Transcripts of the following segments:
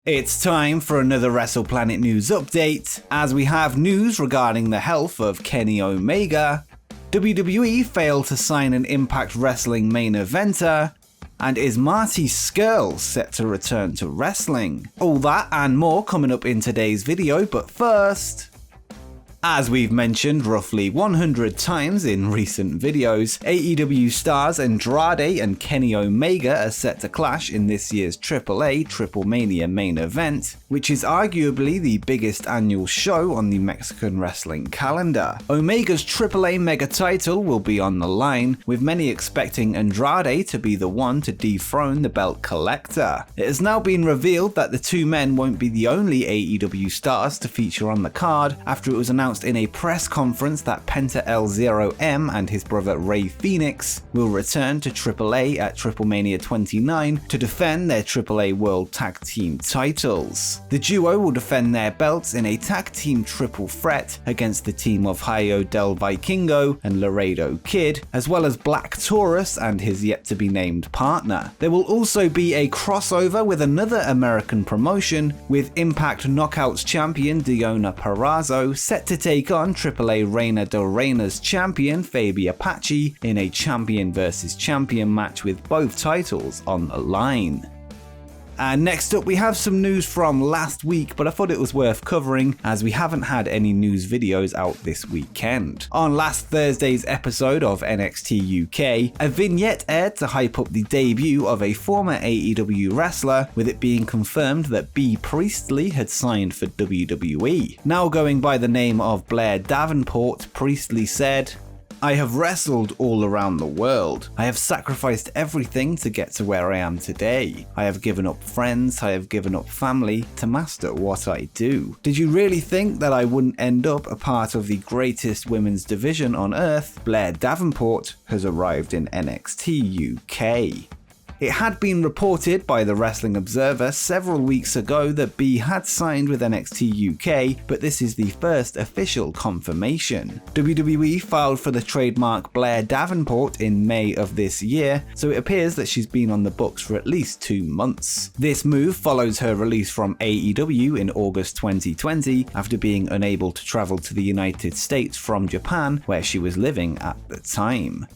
It's time for another WrestlePlanet news update, as we have news regarding the health of Kenny Omega, WWE failed to sign an Impact Wrestling main eventer, and is Marty Scurll set to return to wrestling? All that and more coming up in today's video, but first... As we've mentioned roughly 100 times in recent videos, AEW Stars Andrade and Kenny Omega are set to clash in this year's AAA TripleMania main event, which is arguably the biggest annual show on the Mexican wrestling calendar. Omega's AAA mega title will be on the line, with many expecting Andrade to be the one to dethrone the belt collector. It has now been revealed that the two men won't be the only AEW stars to feature on the card, after it was announced in a press conference that Penta L0M and his brother Rey Fenix will return to AAA at TripleMania 29 to defend their AAA World Tag Team titles. The duo will defend their belts in a tag team triple threat against the team of Hijo del Vikingo and Laredo Kid, as well as Black Taurus and his yet-to-be-named partner. There will also be a crossover with another American promotion, with Impact Knockouts champion Deonna Purrazzo set to take on AAA Reina del Reina's champion Fabi Apache in a champion versus champion match with both titles on the line. And next up we have some news from last week, but I thought it was worth covering as we haven't had any news videos out this weekend. On last Thursday's episode of NXT UK, a vignette aired to hype up the debut of a former AEW wrestler, with it being confirmed that Bea Priestley had signed for WWE. Now going by the name of Blair Davenport, Priestley said, "I have wrestled all around the world. I have sacrificed everything to get to where I am today. I have given up friends, I have given up family to master what I do. Did you really think that I wouldn't end up a part of the greatest women's division on earth? Blair Davenport has arrived in NXT UK." It had been reported by the Wrestling Observer several weeks ago that Bea had signed with NXT UK, but this is the first official confirmation. WWE filed for the trademark Blair Davenport in May of this year, so it appears that she's been on the books for at least 2 months. This move follows her release from AEW in August 2020 after being unable to travel to the United States from Japan, where she was living at the time.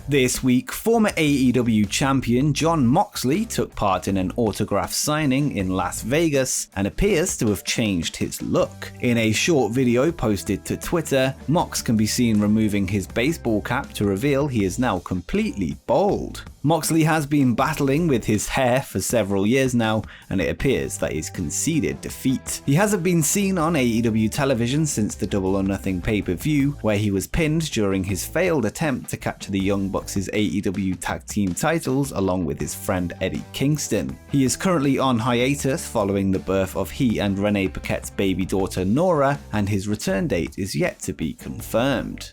This week, former AEW champion Jon Moxley took part in an autograph signing in Las Vegas and appears to have changed his look. In a short video posted to Twitter, Mox can be seen removing his baseball cap to reveal he is now completely bald. Moxley has been battling with his hair for several years now, and it appears that he's conceded defeat. He hasn't been seen on AEW television since the Double or Nothing pay-per-view, where he was pinned during his failed attempt to capture the Young Bucks' AEW tag team titles along with his friend Eddie Kingston. He is currently on hiatus following the birth of he and Renee Paquette's baby daughter Nora, and his return date is yet to be confirmed.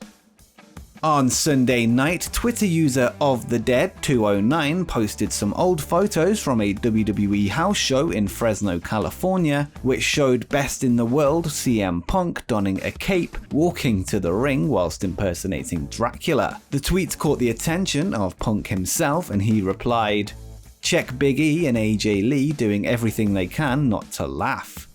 On Sunday night, Twitter user OfTheDead209 posted some old photos from a WWE house show in Fresno, California, which showed Best in the World CM Punk donning a cape, walking to the ring whilst impersonating Dracula. The tweet caught the attention of Punk himself, and he replied, "Check Big E and AJ Lee doing everything they can not to laugh."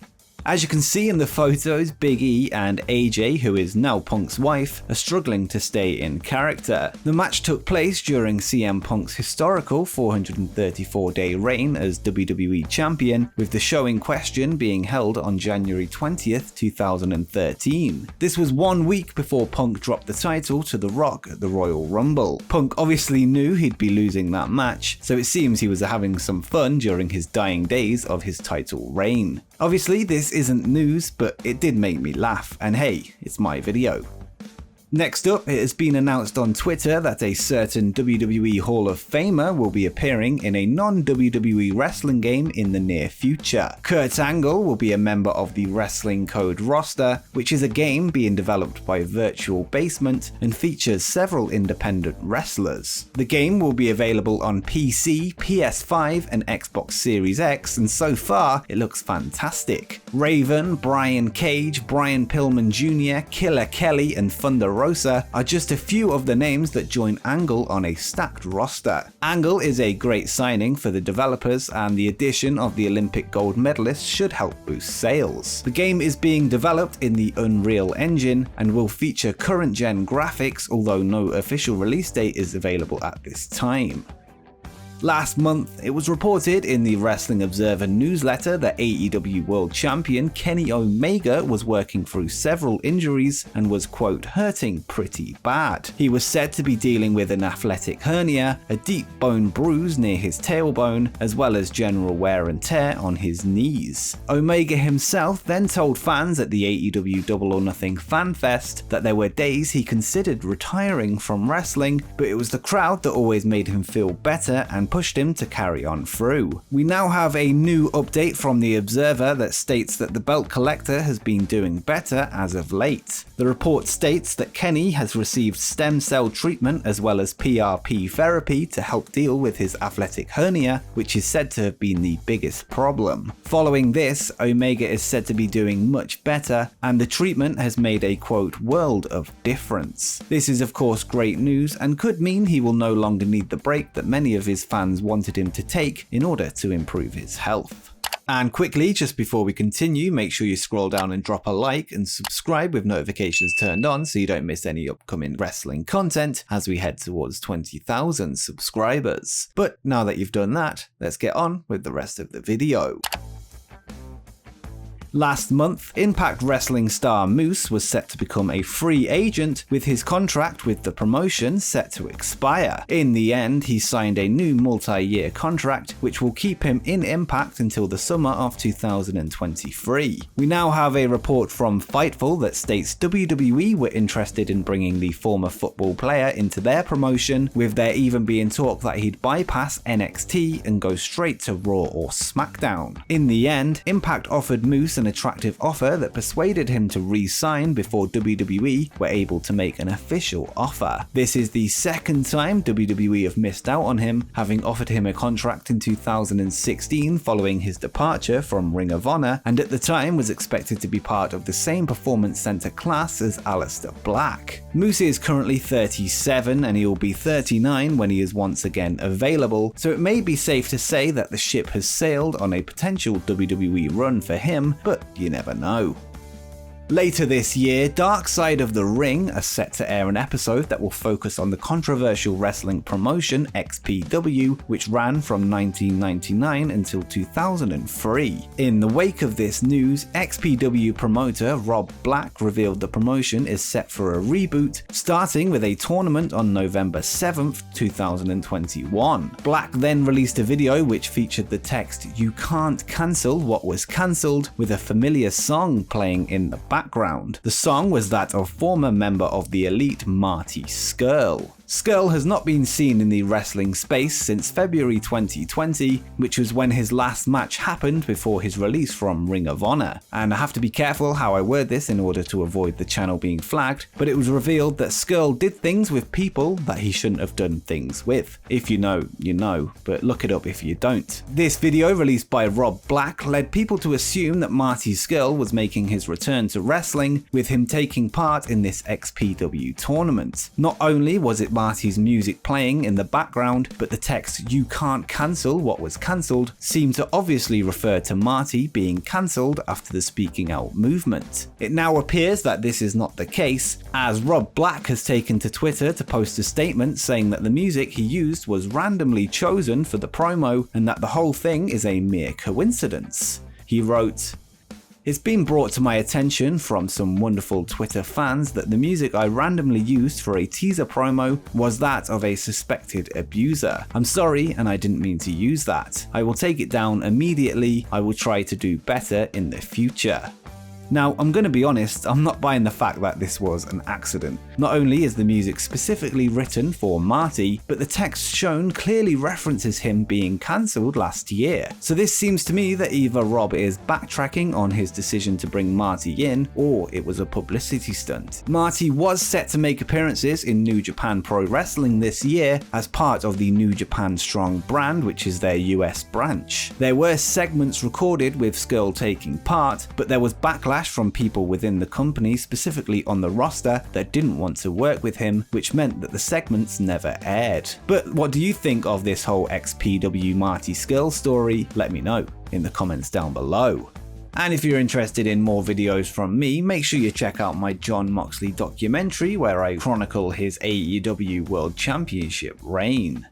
As you can see in the photos, Big E and AJ, who is now Punk's wife, are struggling to stay in character. The match took place during CM Punk's historical 434-day reign as WWE Champion, with the show in question being held on January 20th, 2013. This was 1 week before Punk dropped the title to The Rock at the Royal Rumble. Punk obviously knew he'd be losing that match, so it seems he was having some fun during his dying days of his title reign. Obviously, this isn't news, but it did make me laugh, and hey, it's my video. Next up, it has been announced on Twitter that a certain WWE Hall of Famer will be appearing in a non-WWE wrestling game in the near future. Kurt Angle will be a member of the Wrestling Code roster, which is a game being developed by Virtual Basement and features several independent wrestlers. The game will be available on PC, PS5 and Xbox Series X, and so far it looks fantastic. Raven, Brian Cage, Brian Pillman Jr., Killer Kelly and Thunder Rosa are just a few of the names that join Angle on a stacked roster. Angle is a great signing for the developers, and the addition of the Olympic gold medalist should help boost sales. The game is being developed in the Unreal Engine and will feature current-gen graphics, although no official release date is available at this time. Last month, it was reported in the Wrestling Observer newsletter that AEW World Champion Kenny Omega was working through several injuries and was, quote, hurting pretty bad. He was said to be dealing with an athletic hernia, a deep bone bruise near his tailbone, as well as general wear and tear on his knees. Omega himself then told fans at the AEW Double or Nothing Fan Fest that there were days he considered retiring from wrestling, but it was the crowd that always made him feel better and pushed him to carry on through. We now have a new update from the Observer that states that the belt collector has been doing better as of late. The report states that Kenny has received stem cell treatment as well as PRP therapy to help deal with his athletic hernia, which is said to have been the biggest problem. Following this, Omega is said to be doing much better, and the treatment has made a, quote, world of difference. This is of course great news and could mean he will no longer need the break that many of his fans wanted him to take in order to improve his health. And quickly, just before we continue, make sure you scroll down and drop a like and subscribe with notifications turned on so you don't miss any upcoming wrestling content as we head towards 20,000 subscribers. But now that you've done that, let's get on with the rest of the video. Last month, Impact Wrestling star Moose was set to become a free agent with his contract with the promotion set to expire. In the end, he signed a new multi-year contract which will keep him in Impact until the summer of 2023. We now have a report from Fightful that states WWE were interested in bringing the former football player into their promotion, with there even being talk that he'd bypass NXT and go straight to Raw or SmackDown. In the end, Impact offered Moose an attractive offer that persuaded him to re-sign before WWE were able to make an official offer. This is the second time WWE have missed out on him, having offered him a contract in 2016 following his departure from Ring of Honor, and at the time was expected to be part of the same Performance Center class as Aleister Black. Moose is currently 37 and he will be 39 when he is once again available, so it may be safe to say that the ship has sailed on a potential WWE run for him, but you never know. Later this year, Dark Side of the Ring are set to air an episode that will focus on the controversial wrestling promotion XPW, which ran from 1999 until 2003. In the wake of this news, XPW promoter Rob Black revealed the promotion is set for a reboot, starting with a tournament on November 7th, 2021. Black then released a video which featured the text "You can't cancel what was cancelled" with a familiar song playing in the background. The song was that of former member of the Elite Marty Scurll. Scurll has not been seen in the wrestling space since February 2020, which was when his last match happened before his release from Ring of Honor. And I have to be careful how I word this in order to avoid the channel being flagged, but it was revealed that Scurll did things with people that he shouldn't have done things with. If you know, you know, but look it up if you don't. This video released by Rob Black led people to assume that Marty Scurll was making his return to wrestling, with him taking part in this XPW tournament. Not only was it Marty's music playing in the background, but the text "You can't cancel what was cancelled" seemed to obviously refer to Marty being cancelled after the speaking out movement. It now appears that this is not the case, as Rob Black has taken to Twitter to post a statement saying that the music he used was randomly chosen for the promo and that the whole thing is a mere coincidence. He wrote, "It's been brought to my attention from some wonderful Twitter fans that the music I randomly used for a teaser promo was that of a suspected abuser. I'm sorry and I didn't mean to use that. I will take it down immediately. I will try to do better in the future." Now, I'm going to be honest, I'm not buying the fact that this was an accident. Not only is the music specifically written for Marty, but the text shown clearly references him being cancelled last year. So this seems to me that either Rob is backtracking on his decision to bring Marty in, or it was a publicity stunt. Marty was set to make appearances in New Japan Pro-Wrestling this year as part of the New Japan Strong brand, which is their US branch. There were segments recorded with Scurll taking part, but there was backlash backlash from people within the company, specifically on the roster, that didn't want to work with him, which meant that the segments never aired. But what do you think of this whole ex-PW Marty Scurll story? Let me know in the comments down below. And if you're interested in more videos from me, make sure you check out my Jon Moxley documentary where I chronicle his AEW World Championship reign.